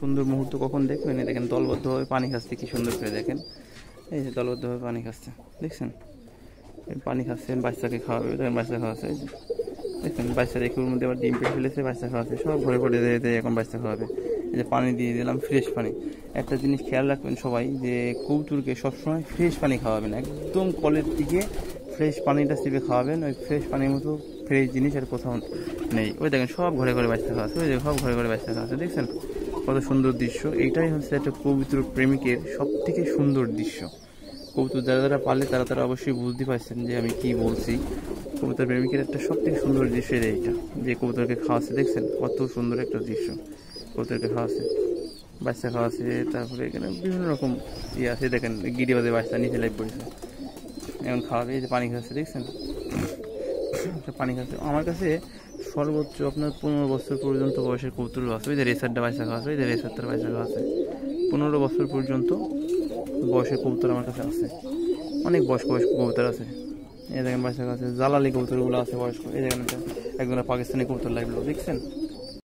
সুন্দর মুহূর্ত কখন দেখবেন। এই দেখেন দলবদ্ধভাবে পানি খাচ্ছে, কি সুন্দর করে দেখেন। এই যে দলবদ্ধভাবে পানি খাচ্ছে, দেখছেন পানি খাচ্ছেন, বাচ্চাকে খাওয়াবে, দেখেন বাচ্চা খাওয়াচ্ছে। এই যে দেখছেন বাচ্চার একুর মধ্যে আবার ডিম পেড়ে ফেলেছে, বাচ্চা খাওয়াচ্ছে, সব ঘরে ঘরে দিয়ে এখন বাচ্চা খাওয়াবে। এই যে পানি দিয়ে দিলাম, ফ্রেশ পানি। একটা জিনিস খেয়াল রাখবেন সবাই, যে কবুতরকে সবসময় ফ্রেশ পানি খাওয়াবেন, একদম কলের দিকে ফ্রেশ পানিটা চিপে খাওয়াবেন। ওই ফ্রেশ পানির মতো ফ্রেশ জিনিস আর কোথাও নেই। ওই দেখেন সব ঘরে ঘরে বাচ্চা খাওয়াচ্ছে, ওই যে সব ঘরে ঘরে বাচ্চা খাওয়াচ্ছে, দেখছেন কত সুন্দর দৃশ্য। এইটাই হচ্ছে একটা কবুতর প্রেমিকের সব থেকে সুন্দর দৃশ্য। কবুতর যারা যারা পালে তারা অবশ্যই বুঝতে পারছেন যে আমি কি বলছি। কবুতর প্রেমিকের একটা সব থেকে সুন্দর দৃশ্য এইটা, যে কবুতরকে খাওয়াচ্ছে, দেখছেন কত সুন্দর একটা দৃশ্য। কবুতরকে খাওয়াচ্ছে, বাচ্চা খাওয়াচ্ছে, তারপরে এখানে বিভিন্ন রকম ইয়ে আছে, দেখেন গিরিবাজে বাচ্চা নিচে লাইভ পড়েছে, এখন খাওয়াবে। এই যে পানি খাচ্ছে, দেখছেন পানি খাচ্ছে। আমার কাছে সর্বোচ্চ আপনার 15 বছর পর্যন্ত বয়সের কবুতর আছে। ওই যে রেসারটা বাচ্চা খাওয়াচ্ছে, ওই যে রেসারটার বাচ্চা খাওয়াচ্ছে। 15 বছর পর্যন্ত বয়সের কবুতর আমার কাছে আছে, অনেক বয়স্ক কবুতর আছে। এই দেখেন বাচ্চা খাওয়াচ্ছে, জালালি কবুতরগুলো আছে বয়স্ক। এই দেখেন একজন পাকিস্তানি কবুতর লাইভ, দেখছেন।